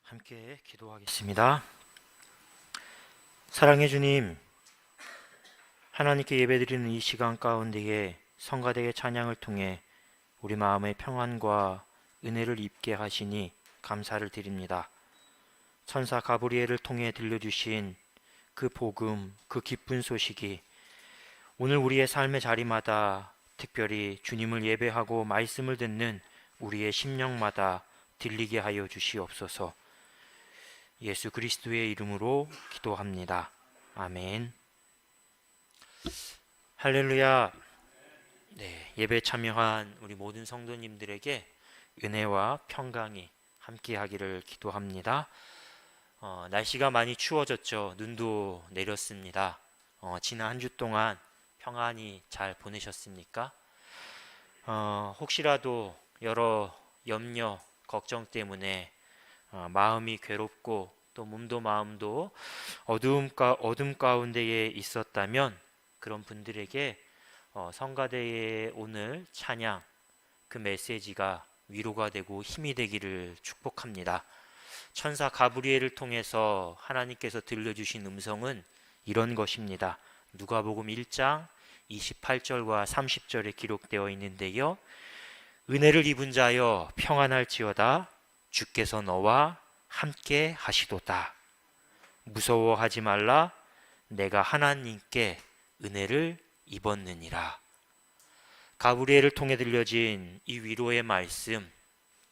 함께 기도하겠습니다. 사랑해 주님, 하나님께 예배드리는 이 시간 가운데에 성가대의 찬양을 통해 우리 마음의 평안과 은혜를 입게 하시니 감사를 드립니다. 천사 가브리엘을 통해 들려주신 그 복음, 그 기쁜 소식이 오늘 우리의 삶의 자리마다, 특별히 주님을 예배하고 말씀을 듣는 우리의 심령마다 들리게 하여 주시옵소서. 예수 그리스도의 이름으로 기도합니다. 아멘. 할렐루야. 예배 참여한 우리 모든 성도님들에게 은혜와 평강이 함께하기를 기도합니다. 날씨가 많이 추워졌죠. 눈도 내렸습니다. 지난 한 주 동안 평안히 잘 보내셨습니까? 혹시라도 여러 염려, 걱정 때문에 마음이 괴롭고 또 몸도 마음도 어둠 가운데에 있었다면 그런 분들에게 성가대의 오늘 찬양 그 메시지가 위로가 되고 힘이 되기를 축복합니다. 천사 가브리엘을 통해서 하나님께서 들려주신 음성은 이런 것입니다. 누가복음 1장 28절과 30절에 기록되어 있는데요. 은혜를 입은 자여 평안할지어다. 주께서 너와 함께 하시도다. 무서워하지 말라. 내가 하나님께 은혜를 입었느니라. 가브리엘을 통해 들려진 이 위로의 말씀,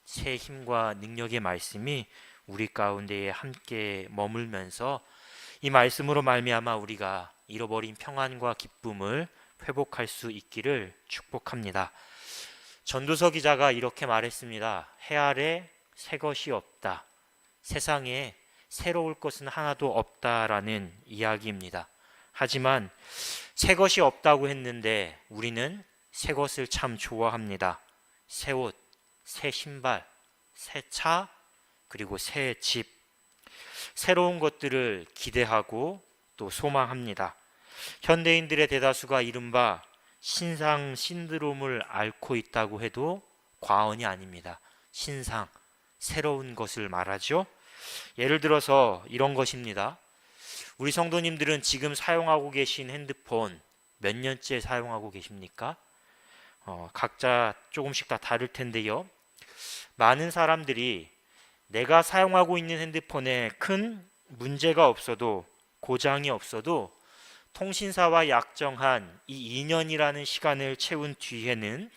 새 힘과 능력의 말씀이 우리 가운데에 함께 머물면서 이 말씀으로 말미암아 우리가 잃어버린 평안과 기쁨을 회복할 수 있기를 축복합니다. 전도서 기자가 이렇게 말했습니다. 해 아래 새 것이 없다. 세상에 새로울 것은 하나도 없다라는 이야기입니다. 하지만 새 것이 없다고 했는데 우리는 새 것을 참 좋아합니다. 새 옷, 새 신발, 새 차, 그리고 새 집. 새로운 것들을 기대하고 또 소망합니다. 현대인들의 대다수가 이른바 신상 신드롬을 앓고 있다고 해도 과언이 아닙니다. 신상, 새로운 것을 말하죠. 예를 들어서 이런 것입니다. 우리 성도님들은 지금 사용하고 계신 핸드폰 몇 년째 사용하고 계십니까? 각자 조금씩 다 다를 텐데요. 많은 사람들이 내가 사용하고 있는 핸드폰에 큰 문제가 없어도, 고장이 없어도 통신사와 약정한 이 2년이라는 시간을 채운 뒤에는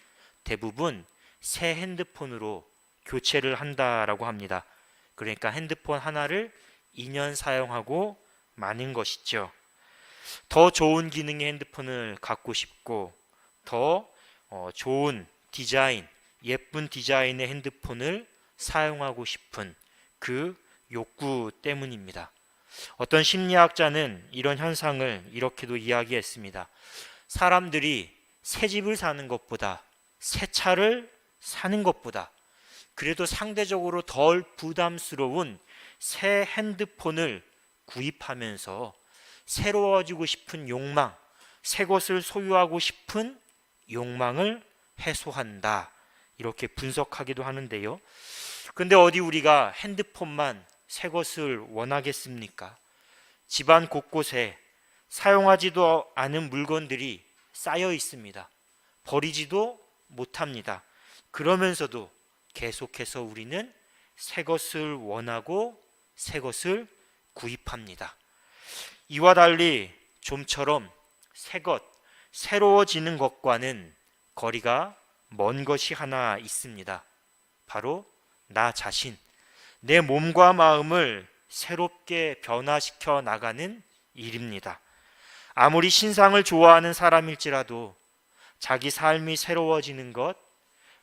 대부분 새 핸드폰으로 교체를 한다라고 합니다. 그러니까 핸드폰 하나를 2년 사용하고 마는 것이죠. 더 좋은 기능의 핸드폰을 갖고 싶고 더 좋은 디자인, 예쁜 디자인의 핸드폰을 사용하고 싶은 그 욕구 때문입니다. 어떤 심리학자는 이런 현상을 이렇게도 이야기했습니다. 사람들이 새 집을 사는 것보다 새 차를 사는 것보다 그래도 상대적으로 덜 부담스러운 새 핸드폰을 구입하면서 새로워지고 싶은 욕망, 새 것을 소유하고 싶은 욕망을 해소한다. 이렇게 분석하기도 하는데요. 근데 어디 우리가 핸드폰만 새 것을 원하겠습니까? 집안 곳곳에 사용하지도 않은 물건들이 쌓여 있습니다. 버리지도 못합니다. 그러면서도 계속해서 우리는 새 것을 원하고 새 것을 구입합니다. 이와 달리 좀처럼 새 것, 새로워지는 것과는 거리가 먼 것이 하나 있습니다. 바로 나 자신, 내 몸과 마음을 새롭게 변화시켜 나가는 일입니다. 아무리 신상을 좋아하는 사람일지라도 자기 삶이 새로워지는 것,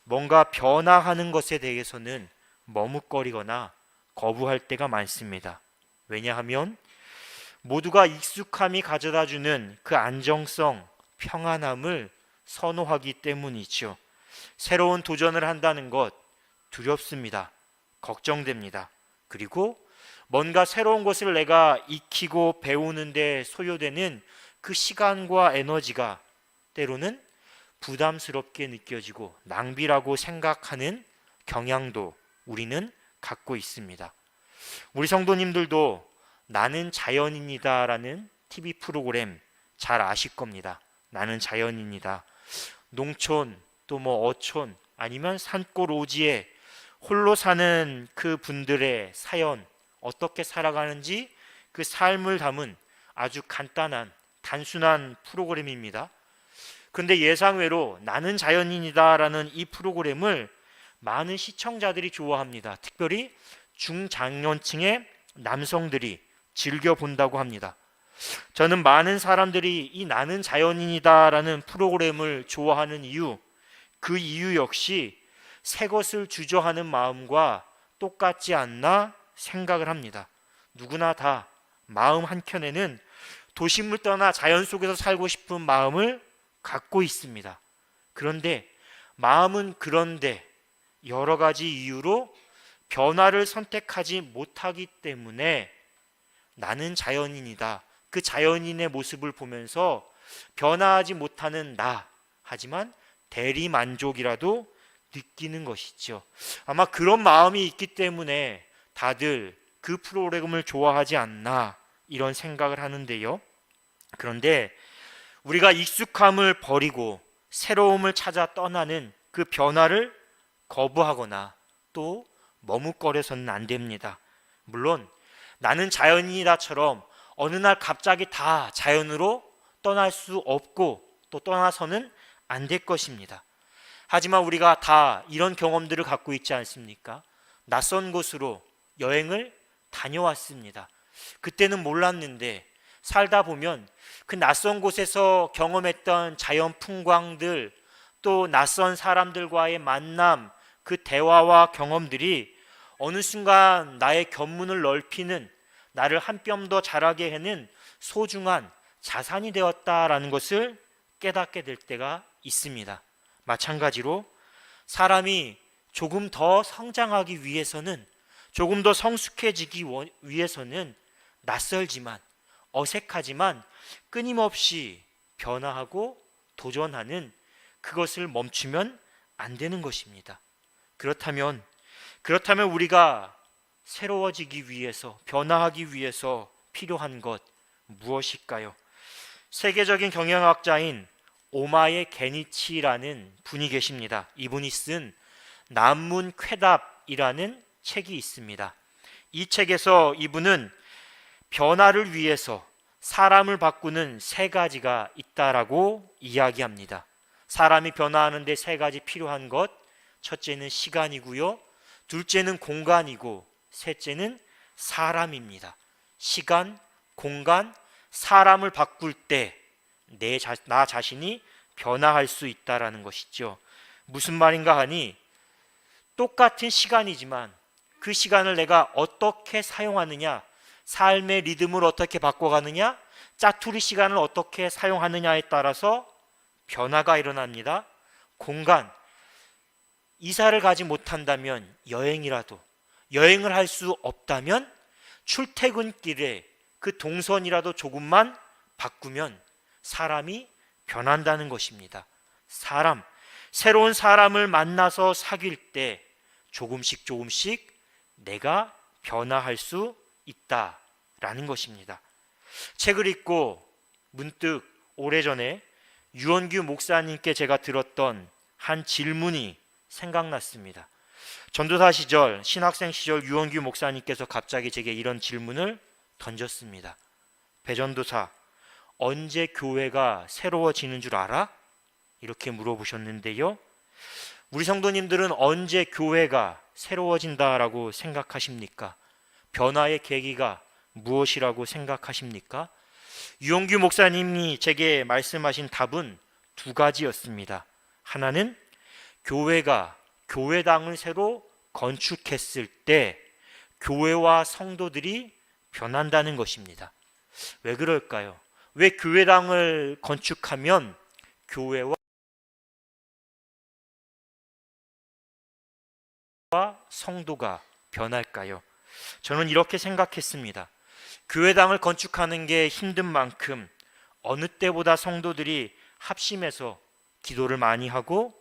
뭔가 변화하는 것에 대해서는 머뭇거리거나 거부할 때가 많습니다. 왜냐하면 모두가 익숙함이 가져다주는 그 안정성, 평안함을 선호하기 때문이죠. 새로운 도전을 한다는 것 두렵습니다. 걱정됩니다. 그리고 뭔가 새로운 것을 내가 익히고 배우는데 소요되는 그 시간과 에너지가 때로는 부담스럽게 느껴지고 낭비라고 생각하는 경향도 우리는 갖고 있습니다. 우리 성도님들도 나는 자연인이다라는 TV 프로그램 잘 아실 겁니다. 나는 자연인이다. 농촌 또 뭐 어촌 아니면 산골 오지에 홀로 사는 그 분들의 사연, 어떻게 살아가는지 그 삶을 담은 아주 간단한 단순한 프로그램입니다. 그런데 예상외로 나는 자연인이다라는 이 프로그램을 많은 시청자들이 좋아합니다. 특별히 중장년층의 남성들이 즐겨 본다고 합니다. 저는 많은 사람들이 이 나는 자연인이다라는 프로그램을 좋아하는 이유, 그 이유 역시 새 것을 주저하는 마음과 똑같지 않나 생각을 합니다. 누구나 다 마음 한켠에는 도심을 떠나 자연 속에서 살고 싶은 마음을 갖고 있습니다. 그런데 마음은 그런데 여러 가지 이유로 변화를 선택하지 못하기 때문에 나는 자연인이다. 그 자연인의 모습을 보면서 변화하지 못하는 나, 하지만 대리 만족이라도 느끼는 것이죠. 아마 그런 마음이 있기 때문에 다들 그 프로그램을 좋아하지 않나 이런 생각을 하는데요. 그런데 우리가 익숙함을 버리고 새로움을 찾아 떠나는 그 변화를 거부하거나 또 머뭇거려서는 안 됩니다. 물론 나는 자연인이다처럼 어느 날 갑자기 다 자연으로 떠날 수 없고 또 떠나서는 안 될 것입니다. 하지만 우리가 다 이런 경험들을 갖고 있지 않습니까? 낯선 곳으로 여행을 다녀왔습니다. 그때는 몰랐는데 살다 보면 그 낯선 곳에서 경험했던 자연 풍광들, 또 낯선 사람들과의 만남, 그 대화와 경험들이 어느 순간 나의 견문을 넓히는, 나를 한 뼘 더 자라게 하는 소중한 자산이 되었다라는 것을 깨닫게 될 때가 있습니다. 마찬가지로 사람이 조금 더 성장하기 위해서는, 조금 더 성숙해지기 위해서는 낯설지만 어색하지만 끊임없이 변화하고 도전하는 그것을 멈추면 안 되는 것입니다. 그렇다면 우리가 새로워지기 위해서, 변화하기 위해서 필요한 것 무엇일까요? 세계적인 경영학자인 오마에 게니치라는 분이 계십니다. 이분이 쓴 난문 쾌답이라는 책이 있습니다. 이 책에서 이분은 변화를 위해서 사람을 바꾸는 세 가지가 있다라고 이야기합니다. 사람이 변화하는데 세 가지 필요한 것, 첫째는 시간이고요, 둘째는 공간이고, 셋째는 사람입니다. 시간, 공간, 사람을 바꿀 때 나 자신이 변화할 수 있다라는 것이죠. 무슨 말인가 하니, 똑같은 시간이지만 그 시간을 내가 어떻게 사용하느냐, 삶의 리듬을 어떻게 바꿔가느냐, 짜투리 시간을 어떻게 사용하느냐에 따라서 변화가 일어납니다. 공간, 이사를 가지 못한다면 여행을 할 수 없다면 출퇴근길에 그 동선이라도 조금만 바꾸면 사람이 변한다는 것입니다. 새로운 사람을 만나서 사귈 때 조금씩 내가 변화할 수 있다라는 것입니다. 책을 읽고 문득 오래전에 유원규 목사님께 제가 들었던 한 질문이 생각났습니다. 전도사 시절, 신학생 시절 유원규 목사님께서 갑자기 제게 이런 질문을 던졌습니다. 배전도사, 언제 교회가 새로워지는 줄 알아? 이렇게 물어보셨는데요. 우리 성도님들은 언제 교회가 새로워진다라고 생각하십니까? 변화의 계기가 무엇이라고 생각하십니까? 유용규 목사님이 제게 말씀하신 답은 두 가지였습니다. 하나는 교회가 교회당을 새로 건축했을 때 교회와 성도들이 변한다는 것입니다. 왜 그럴까요? 왜 교회당을 건축하면 교회와 성도가 변할까요? 저는 이렇게 생각했습니다. 교회당을 건축하는 게 힘든 만큼 어느 때보다 성도들이 합심해서 기도를 많이 하고,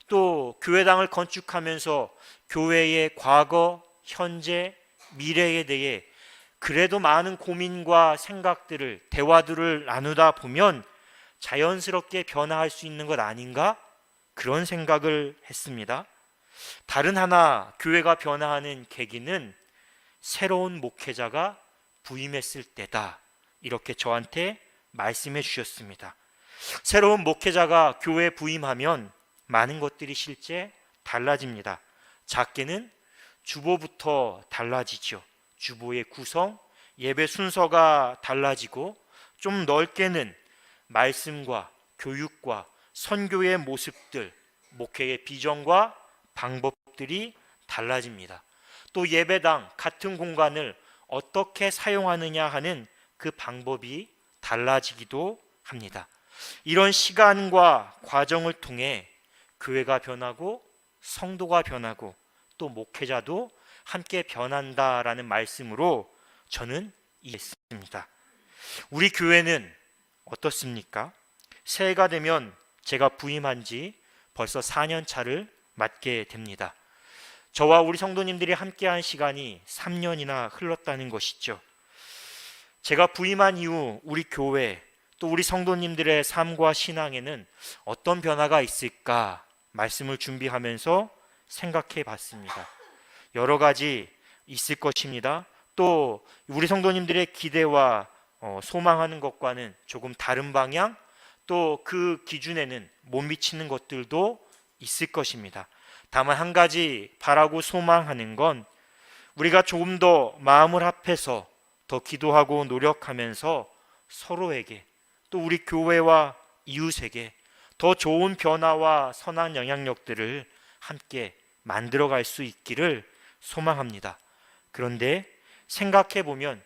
또 교회당을 건축하면서 교회의 과거, 현재, 미래에 대해 그래도 많은 고민과 생각들을, 대화들을 나누다 보면 자연스럽게 변화할 수 있는 것 아닌가? 그런 생각을 했습니다. 다른 하나 교회가 변화하는 계기는 새로운 목회자가 부임했을 때다. 이렇게 저한테 말씀해 주셨습니다. 새로운 목회자가 교회에 부임하면 많은 것들이 실제 달라집니다. 작게는 주보부터 달라지죠. 주보의 구성, 예배 순서가 달라지고, 좀 넓게는 말씀과 교육과 선교의 모습들, 목회의 비전과 방법들이 달라집니다. 또 예배당 같은 공간을 어떻게 사용하느냐 하는 그 방법이 달라지기도 합니다. 이런 시간과 과정을 통해 교회가 변하고 성도가 변하고 또 목회자도 함께 변한다라는 말씀으로 저는 이해했습니다. 우리 교회는 어떻습니까? 새해가 되면 제가 부임한 지 벌써 4년 차를 맞게 됩니다. 저와 우리 성도님들이 함께한 시간이 3년이나 흘렀다는 것이죠. 제가 부임한 이후 우리 교회 또 우리 성도님들의 삶과 신앙에는 어떤 변화가 있을까 말씀을 준비하면서 생각해 봤습니다. 여러 가지 있을 것입니다. 또 우리 성도님들의 기대와 소망하는 것과는 조금 다른 방향, 또 그 기준에는 못 미치는 것들도 있을 것입니다. 다만 한 가지 바라고 소망하는 건 우리가 조금 더 마음을 합해서 더 기도하고 노력하면서 서로에게 또 우리 교회와 이웃에게 더 좋은 변화와 선한 영향력들을 함께 만들어갈 수 있기를 소망합니다. 그런데 생각해 보면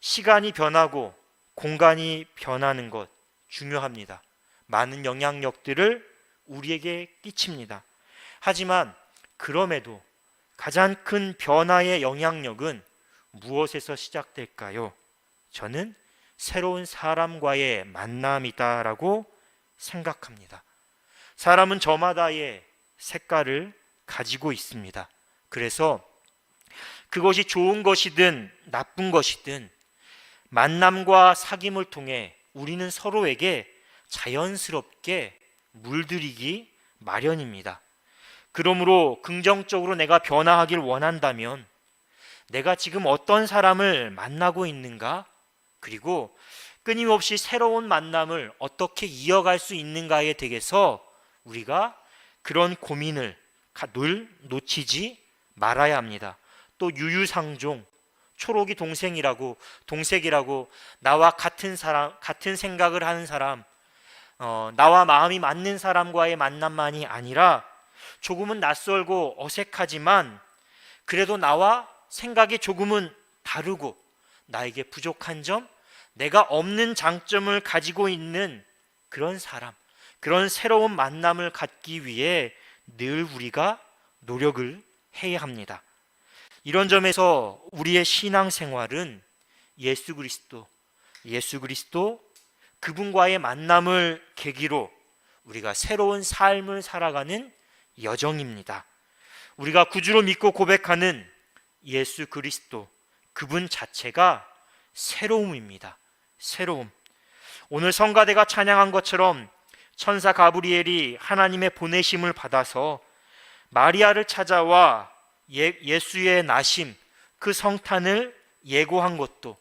시간이 변하고 공간이 변하는 것 중요합니다. 많은 영향력들을 우리에게 끼칩니다. 하지만 그럼에도 가장 큰 변화의 영향력은 무엇에서 시작될까요? 저는 새로운 사람과의 만남이다라고 생각합니다. 사람은 저마다의 색깔을 가지고 있습니다. 그래서 그것이 좋은 것이든 나쁜 것이든 만남과 사귐을 통해 우리는 서로에게 자연스럽게 물들이기 마련입니다. 그러므로 긍정적으로 내가 변화하길 원한다면 내가 지금 어떤 사람을 만나고 있는가? 그리고 끊임없이 새로운 만남을 어떻게 이어갈 수 있는가에 대해서 우리가 그런 고민을 늘 놓치지 말아야 합니다. 또 유유상종, 초록이 동생이라고 나와 같은 사람, 같은 생각을 하는 사람, 나와 마음이 맞는 사람과의 만남만이 아니라 조금은 낯설고 어색하지만 그래도 나와 생각이 조금은 다르고 나에게 부족한 점, 내가 없는 장점을 가지고 있는 그런 사람, 그런 새로운 만남을 갖기 위해 늘 우리가 노력을 해야 합니다. 이런 점에서 우리의 신앙생활은 예수 그리스도 그분과의 만남을 계기로 우리가 새로운 삶을 살아가는 여정입니다. 우리가 구주로 믿고 고백하는 예수 그리스도 그분 자체가 새로움입니다. 새로움. 오늘 성가대가 찬양한 것처럼 천사 가브리엘이 하나님의 보내심을 받아서 마리아를 찾아와 예수의 나심, 그 성탄을 예고한 것도,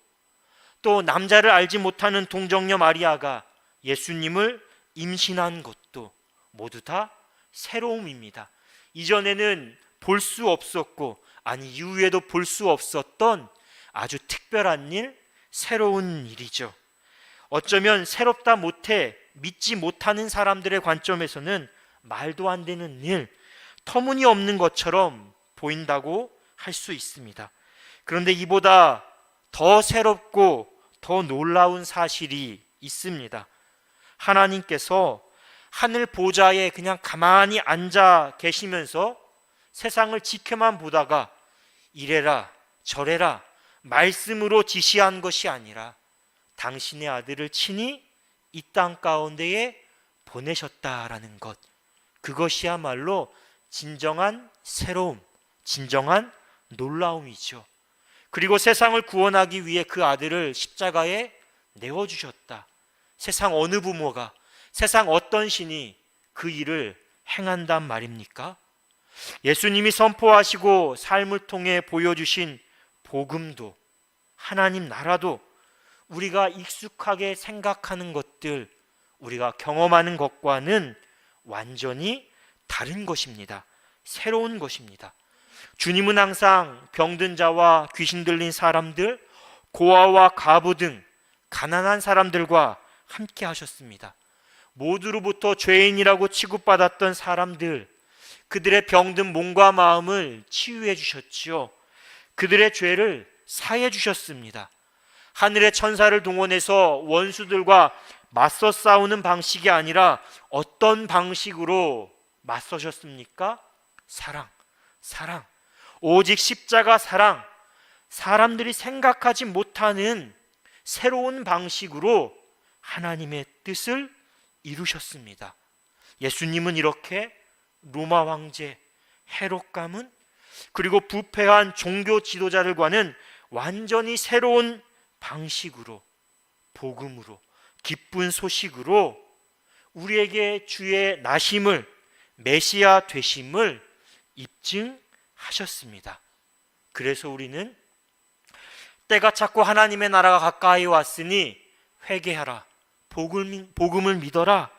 또 남자를 알지 못하는 동정녀 마리아가 예수님을 임신한 것도 모두 다 새로움입니다. 이전에는 볼 수 없었고, 아니 이후에도 볼 수 없었던 아주 특별한 일, 새로운 일이죠. 어쩌면 새롭다 못해 믿지 못하는 사람들의 관점에서는 말도 안 되는 일, 터무니없는 것처럼 보인다고 할 수 있습니다. 그런데 이보다 더 새롭고 더 놀라운 사실이 있습니다. 하나님께서 하늘 보좌에 그냥 가만히 앉아 계시면서 세상을 지켜만 보다가 이래라 저래라 말씀으로 지시한 것이 아니라 당신의 아들을 친히 이 땅 가운데에 보내셨다라는 것, 그것이야말로 진정한 새로움, 진정한 놀라움이죠. 그리고 세상을 구원하기 위해 그 아들을 십자가에 내어주셨다. 세상 어느 부모가, 세상 어떤 신이 그 일을 행한단 말입니까? 예수님이 선포하시고 삶을 통해 보여주신 복음도, 하나님 나라도 우리가 익숙하게 생각하는 것들, 우리가 경험하는 것과는 완전히 다른 것입니다. 새로운 것입니다. 주님은 항상 병든 자와 귀신 들린 사람들, 고아와 과부 등 가난한 사람들과 함께 하셨습니다. 모두로부터 죄인이라고 취급받았던 사람들, 그들의 병든 몸과 마음을 치유해 주셨지요. 그들의 죄를 사해 주셨습니다. 하늘의 천사를 동원해서 원수들과 맞서 싸우는 방식이 아니라 어떤 방식으로 맞서셨습니까? 사랑, 사랑. 오직 십자가 사랑. 사람들이 생각하지 못하는 새로운 방식으로 하나님의 뜻을 이루셨습니다. 예수님은 이렇게 로마 황제 헤롯 가문, 그리고 부패한 종교 지도자들과는 완전히 새로운 방식으로, 복음으로, 기쁜 소식으로 우리에게 주의 나심을, 메시아 되심을 입증하셨습니다. 그래서 우리는 때가 찼고 하나님의 나라가 가까이 왔으니 회개하라, 복음을 믿어라,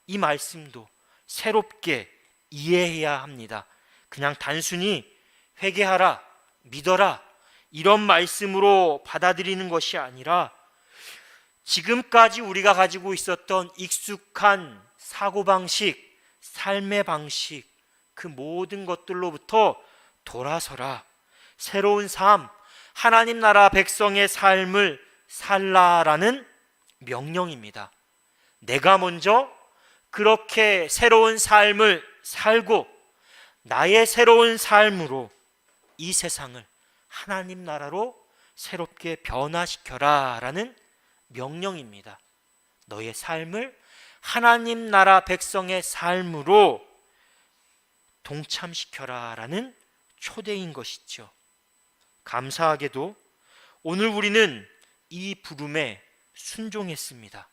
이 말씀도 새롭게 이해해야 합니다. 그냥 단순히 회개하라, 믿어라, 이런 말씀으로 받아들이는 것이 아니라 지금까지 우리가 가지고 있었던 익숙한 사고방식, 삶의 방식, 그 모든 것들로부터 돌아서라. 새로운 삶, 하나님 나라 백성의 삶을 살라라는 명령입니다. 내가 먼저 그렇게 새로운 삶을 살고 나의 새로운 삶으로 이 세상을 하나님 나라로 새롭게 변화시켜라 라는 명령입니다. 너의 삶을 하나님 나라 백성의 삶으로 동참시켜라 라는 초대인 것이죠. 감사하게도 오늘 우리는 이 부름에 순종했습니다.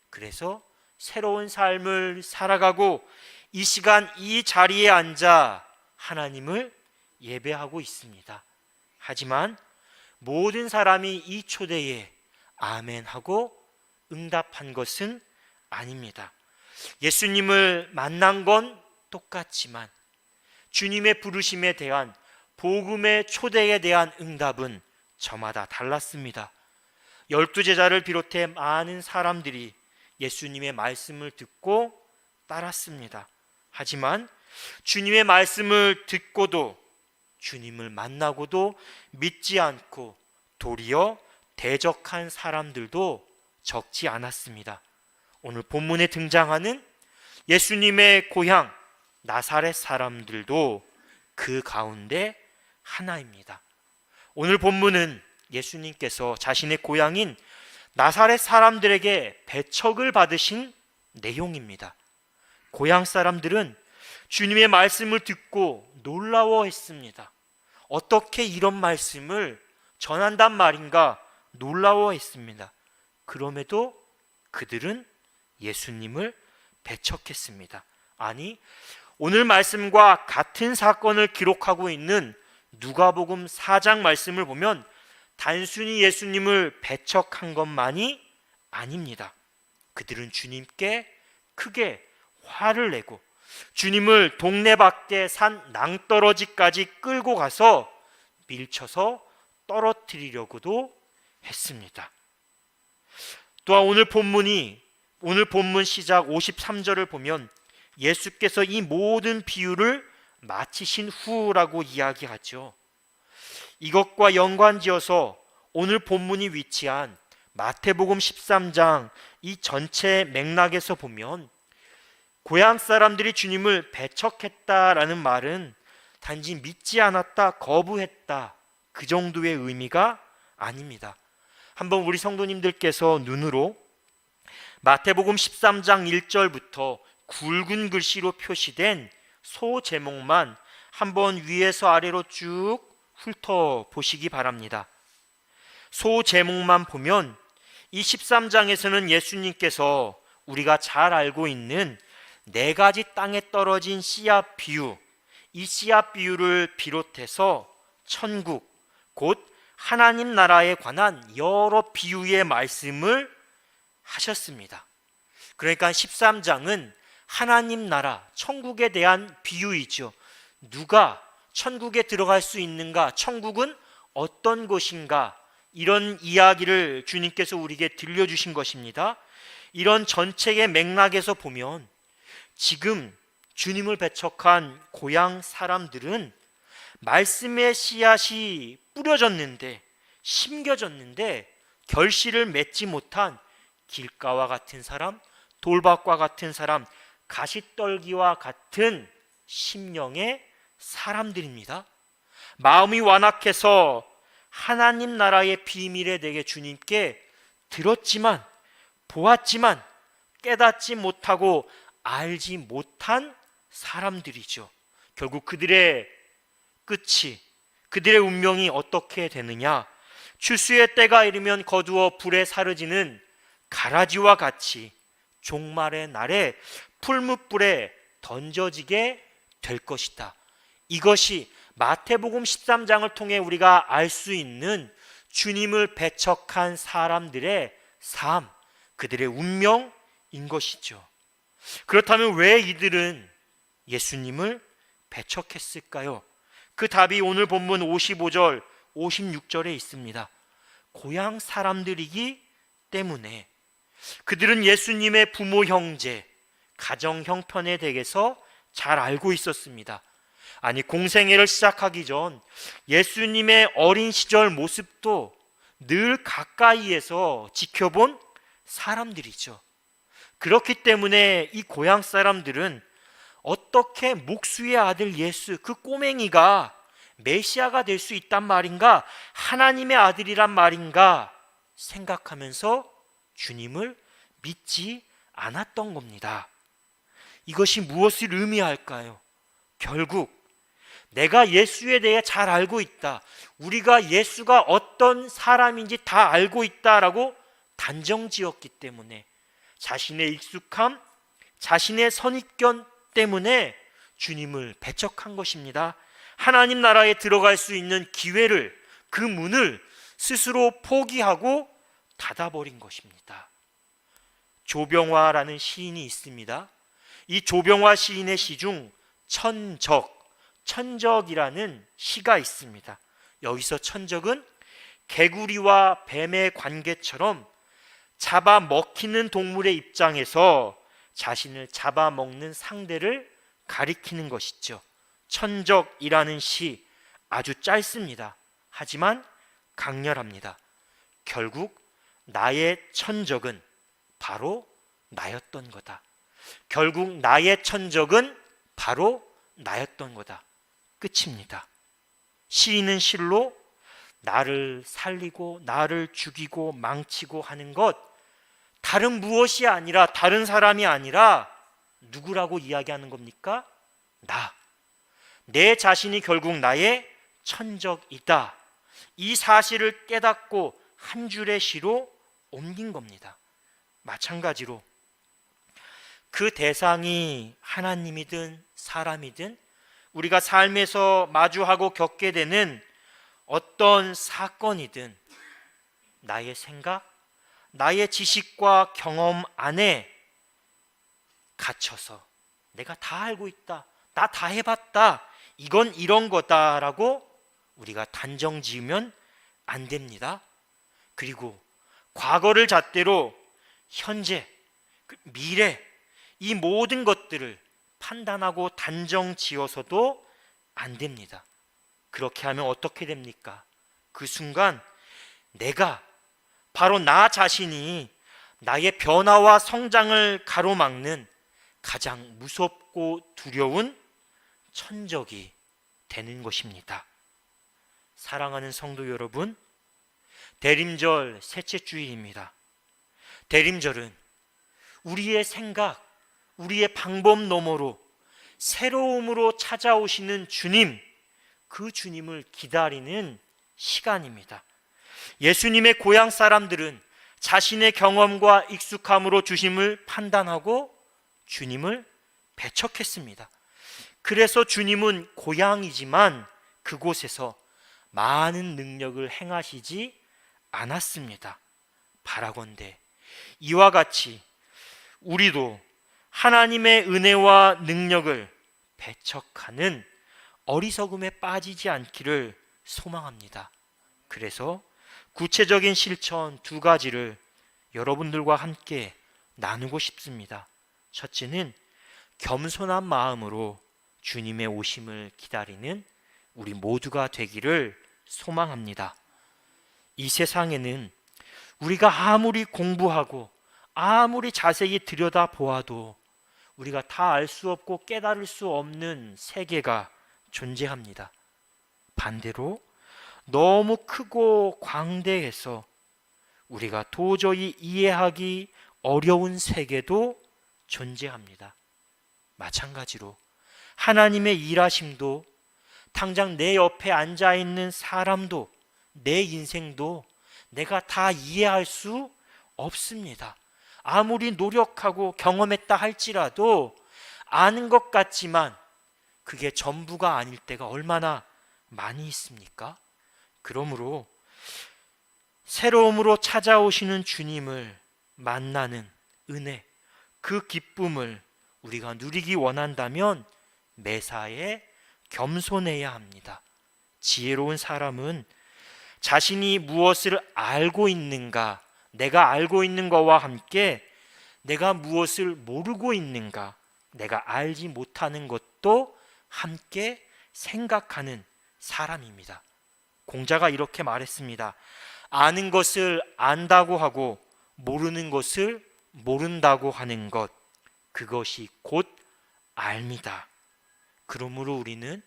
그래서 새로운 삶을 살아가고 이 시간 이 자리에 앉아 하나님을 예배하고 있습니다. 하지만 모든 사람이 이 초대에 아멘하고 응답한 것은 아닙니다. 예수님을 만난 건 똑같지만 주님의 부르심에 대한, 복음의 초대에 대한 응답은 저마다 달랐습니다. 12제자를 비롯해 많은 사람들이 예수님의 말씀을 듣고 따랐습니다. 하지만 주님의 말씀을 듣고도, 주님을 만나고도 믿지 않고 도리어 대적한 사람들도 적지 않았습니다. 오늘 본문에 등장하는 예수님의 고향 나사렛 사람들도 그 가운데 하나입니다. 오늘 본문은 예수님께서 자신의 고향인 나사렛 사람들에게 배척을 받으신 내용입니다. 고향 사람들은 주님의 말씀을 듣고 놀라워했습니다. 어떻게 이런 말씀을 전한단 말인가 놀라워했습니다. 그럼에도 그들은 예수님을 배척했습니다. 아니, 오늘 말씀과 같은 사건을 기록하고 있는 누가복음 4장 말씀을 보면 단순히 예수님을 배척한 것만이 아닙니다. 그들은 주님께 크게 화를 내고 주님을 동네 밖에 산 낭떠러지까지 끌고 가서 밀쳐서 떨어뜨리려고도 했습니다. 또한 오늘 본문 시작 53절을 보면 예수께서 이 모든 비유를 마치신 후라고 이야기하죠. 이것과 연관지어서 오늘 본문이 위치한 마태복음 13장 이 전체 맥락에서 보면 고향 사람들이 주님을 배척했다라는 말은 단지 믿지 않았다, 거부했다, 그 정도의 의미가 아닙니다. 한번 우리 성도님들께서 눈으로 마태복음 13장 1절부터 굵은 글씨로 표시된 소 제목만 한번 위에서 아래로 쭉 훑어보시기 바랍니다. 소 제목만 보면 이 13장에서는 예수님께서 우리가 잘 알고 있는 4가지 땅에 떨어진 씨앗 비유, 이 씨앗 비유를 비롯해서 천국, 곧 하나님 나라에 관한 여러 비유의 말씀을 하셨습니다. 그러니까 13장은 하나님 나라, 천국에 대한 비유이죠. 누가 천국에 들어갈 수 있는가? 천국은 어떤 곳인가? 이런 이야기를 주님께서 우리에게 들려주신 것입니다. 이런 전체의 맥락에서 보면 지금 주님을 배척한 고향 사람들은 말씀의 씨앗이 뿌려졌는데, 심겨졌는데 결실을 맺지 못한 길가와 같은 사람, 돌밭과 같은 사람, 가시떨기와 같은 심령의 사람들입니다. 마음이 완악해서 하나님 나라의 비밀에 대해 주님께 들었지만, 보았지만 깨닫지 못하고 알지 못한 사람들이죠. 결국 그들의 끝이, 그들의 운명이 어떻게 되느냐? 추수의 때가 이르면 거두어 불에 사르지는 가라지와 같이 종말의 날에 풀무불에 던져지게 될 것이다. 이것이 마태복음 13장을 통해 우리가 알 수 있는 주님을 배척한 사람들의 삶, 그들의 운명인 것이죠. 그렇다면 왜 이들은 예수님을 배척했을까요? 그 답이 오늘 본문 55절, 56절에 있습니다. 고향 사람들이기 때문에. 그들은 예수님의 부모 형제, 가정 형편에 대해서 잘 알고 있었습니다. 아니, 공생애를 시작하기 전 예수님의 어린 시절 모습도 늘 가까이에서 지켜본 사람들이죠. 그렇기 때문에 이 고향 사람들은 어떻게 목수의 아들 예수, 그 꼬맹이가 메시아가 될 수 있단 말인가, 하나님의 아들이란 말인가 생각하면서 주님을 믿지 않았던 겁니다. 이것이 무엇을 의미할까요? 결국 내가 예수에 대해 잘 알고 있다, 우리가 예수가 어떤 사람인지 다 알고 있다라고 단정지었기 때문에, 자신의 익숙함, 자신의 선입견 때문에 주님을 배척한 것입니다. 하나님 나라에 들어갈 수 있는 기회를, 그 문을 스스로 포기하고 닫아버린 것입니다. 조병화라는 시인이 있습니다. 이 조병화 시인의 시 중 천적이라는 시가 있습니다. 여기서 천적은 개구리와 뱀의 관계처럼 잡아먹히는 동물의 입장에서 자신을 잡아먹는 상대를 가리키는 것이죠. 천적이라는 시, 아주 짧습니다. 하지만 강렬합니다. 결국 나의 천적은 바로 나였던 거다. 결국 나의 천적은 바로 나였던 거다. 끝입니다. 시인은 실로 나를 살리고 나를 죽이고 망치고 하는 것, 다른 무엇이 아니라, 다른 사람이 아니라 누구라고 이야기하는 겁니까? 내 자신이 결국 나의 천적이다. 이 사실을 깨닫고 한 줄의 시로 옮긴 겁니다. 마찬가지로 그 대상이 하나님이든 사람이든 우리가 삶에서 마주하고 겪게 되는 어떤 사건이든 나의 생각, 나의 지식과 경험 안에 갇혀서 내가 다 알고 있다, 나 다 해봤다, 이건 이런 거다라고 우리가 단정 지으면 안 됩니다. 그리고 과거를 잣대로 현재, 미래, 이 모든 것들을 판단하고 단정 지어서도 안 됩니다. 그렇게 하면 어떻게 됩니까? 그 순간 내가, 바로 나 자신이 나의 변화와 성장을 가로막는 가장 무섭고 두려운 천적이 되는 것입니다. 사랑하는 성도 여러분, 대림절 셋째 주일입니다. 대림절은 우리의 생각, 우리의 방법 너머로 새로움으로 찾아오시는 주님, 그 주님을 기다리는 시간입니다. 예수님의 고향 사람들은 자신의 경험과 익숙함으로 주심을 판단하고 주님을 배척했습니다. 그래서 주님은 고향이지만 그곳에서 많은 능력을 행하시지 않았습니다. 바라건대 이와 같이 우리도 하나님의 은혜와 능력을 배척하는 어리석음에 빠지지 않기를 소망합니다. 그래서 구체적인 실천 두 가지를 여러분들과 함께 나누고 싶습니다. 첫째는 겸손한 마음으로 주님의 오심을 기다리는 우리 모두가 되기를 소망합니다. 이 세상에는 우리가 아무리 공부하고 아무리 자세히 들여다보아도 우리가 다 알 수 없고 깨달을 수 없는 세계가 존재합니다. 반대로 너무 크고 광대해서 우리가 도저히 이해하기 어려운 세계도 존재합니다. 마찬가지로 하나님의 일하심도 당장 내 옆에 앉아있는 사람도 내 인생도 내가 다 이해할 수 없습니다. 아무리 노력하고 경험했다 할지라도 아는 것 같지만 그게 전부가 아닐 때가 얼마나 많이 있습니까? 그러므로 새로움으로 찾아오시는 주님을 만나는 은혜, 그 기쁨을 우리가 누리기 원한다면 매사에 겸손해야 합니다. 지혜로운 사람은 자신이 무엇을 알고 있는가, 내가 알고 있는 것과 함께 내가 무엇을 모르고 있는가, 내가 알지 못하는 것도 함께 생각하는 사람입니다. 공자가 이렇게 말했습니다. 아는 것을 안다고 하고 모르는 것을 모른다고 하는 것, 그것이 곧 알미다. 그러므로 우리는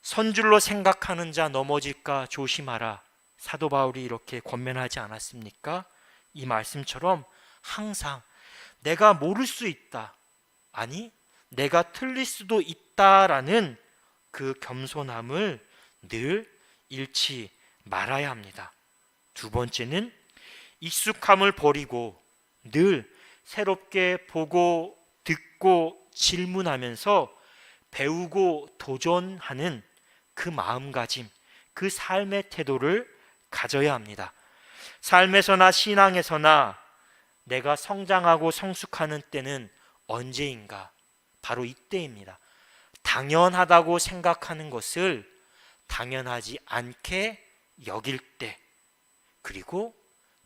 선줄로 생각하는 자 넘어질까 조심하라. 사도 바울이 이렇게 권면하지 않았습니까? 이 말씀처럼 항상 내가 모를 수 있다, 아니 내가 틀릴 수도 있다라는 그 겸손함을 늘 잃지 말아야 합니다. 두 번째는 익숙함을 버리고 늘 새롭게 보고 듣고 질문하면서 배우고 도전하는 그 마음가짐, 그 삶의 태도를 가져야 합니다. 삶에서나 신앙에서나 내가 성장하고 성숙하는 때는 언제인가? 바로 이때입니다. 당연하다고 생각하는 것을 당연하지 않게 여길 때, 그리고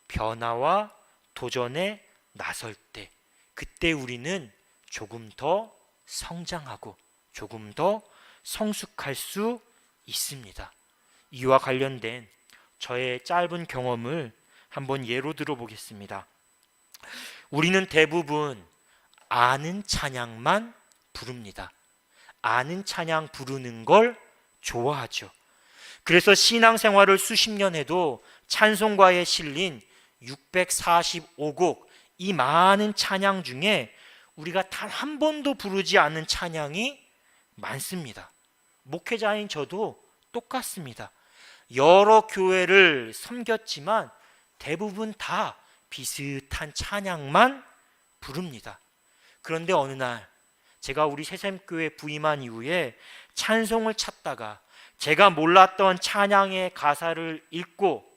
변화와 도전에 나설 때, 그때 우리는 조금 더 성장하고 조금 더 성숙할 수 있습니다. 이와 관련된 저의 짧은 경험을 한번 예로 들어보겠습니다. 우리는 대부분 아는 찬양만 부릅니다. 아는 찬양 부르는 걸 좋아하죠. 그래서 신앙생활을 수십 년 해도 찬송가에 실린 645곡, 이 많은 찬양 중에 우리가 단 한 번도 부르지 않은 찬양이 많습니다. 목회자인 저도 똑같습니다. 여러 교회를 섬겼지만 대부분 다 비슷한 찬양만 부릅니다. 그런데 어느 날 제가 우리 새샘교회 부임한 이후에 찬송을 찾다가 제가 몰랐던 찬양의 가사를 읽고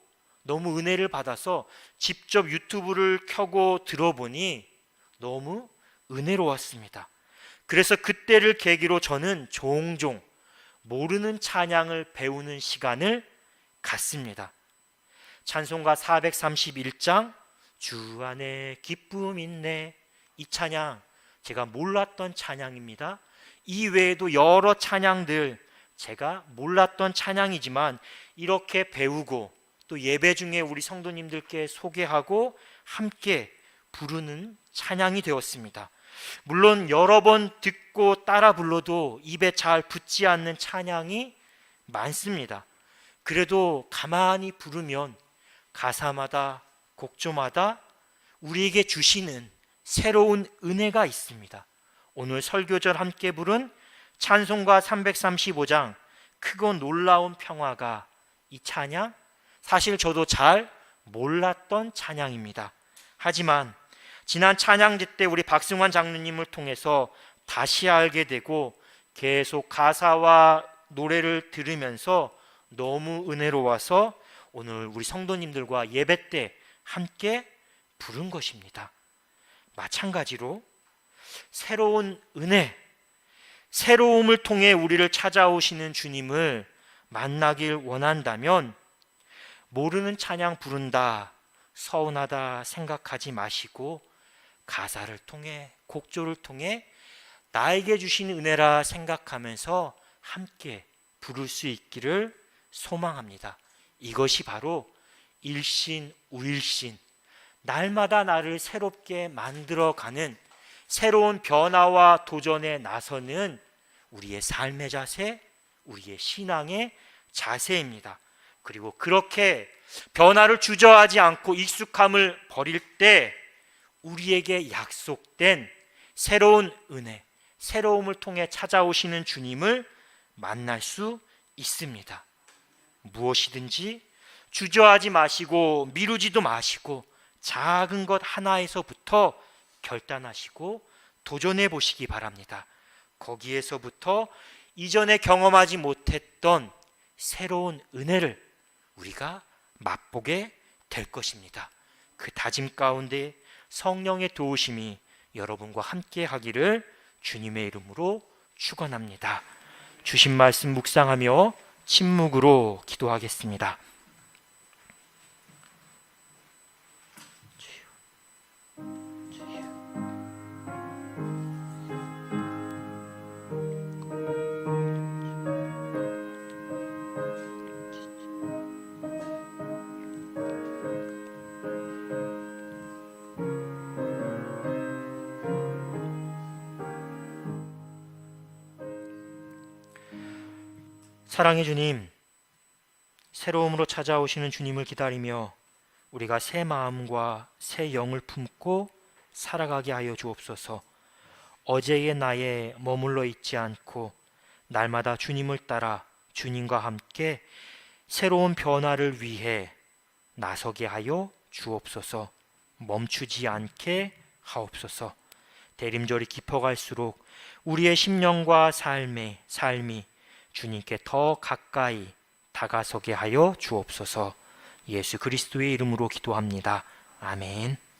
너무 은혜를 받아서 직접 유튜브를 켜고 들어보니 너무 은혜로웠습니다. 그래서 그때를 계기로 저는 종종 모르는 찬양을 배우는 시간을 갖습니다. 찬송가 431장 주 안에 기쁨 있네, 이 찬양 제가 몰랐던 찬양입니다. 이 외에도 여러 찬양들 제가 몰랐던 찬양이지만 이렇게 배우고 또 예배 중에 우리 성도님들께 소개하고 함께 부르는 찬양이 되었습니다. 물론 여러 번 듣고 따라 불러도 입에 잘 붙지 않는 찬양이 많습니다. 그래도 가만히 부르면 가사마다 곡조마다 우리에게 주시는 새로운 은혜가 있습니다. 오늘 설교절 함께 부른 찬송가 335장 크고 놀라운 평화가, 이 찬양 사실 저도 잘 몰랐던 찬양입니다. 하지만 지난 찬양제 때 우리 박승환 장로님을 통해서 다시 알게 되고 계속 가사와 노래를 들으면서 너무 은혜로워서 오늘 우리 성도님들과 예배 때 함께 부른 것입니다. 마찬가지로 새로운 은혜, 새로움을 통해 우리를 찾아오시는 주님을 만나길 원한다면 모르는 찬양 부른다, 서운하다 생각하지 마시고 가사를 통해, 곡조를 통해 나에게 주신 은혜라 생각하면서 함께 부를 수 있기를 소망합니다. 이것이 바로 일신 우일신, 날마다 나를 새롭게 만들어가는 새로운 변화와 도전에 나서는 우리의 삶의 자세, 우리의 신앙의 자세입니다. 그리고 그렇게 변화를 주저하지 않고 익숙함을 버릴 때 우리에게 약속된 새로운 은혜, 새로움을 통해 찾아오시는 주님을 만날 수 있습니다. 무엇이든지 주저하지 마시고 미루지도 마시고 작은 것 하나에서부터 결단하시고 도전해 보시기 바랍니다. 거기에서부터 이전에 경험하지 못했던 새로운 은혜를 우리가 맛보게 될 것입니다. 그 다짐 가운데 성령의 도우심이 여러분과 함께 하기를 주님의 이름으로 축원합니다. 주신 말씀 묵상하며 침묵으로 기도하겠습니다. 사랑의 주님, 새로움으로 찾아오시는 주님을 기다리며 우리가 새 마음과 새 영을 품고 살아가게 하여 주옵소서. 어제의 나에 머물러 있지 않고 날마다 주님을 따라 주님과 함께 새로운 변화를 위해 나서게 하여 주옵소서. 멈추지 않게 하옵소서. 대림절이 깊어갈수록 우리의 심령과 삶이 주님께 더 가까이 다가서게 하여 주옵소서. 예수 그리스도의 이름으로 기도합니다. 아멘.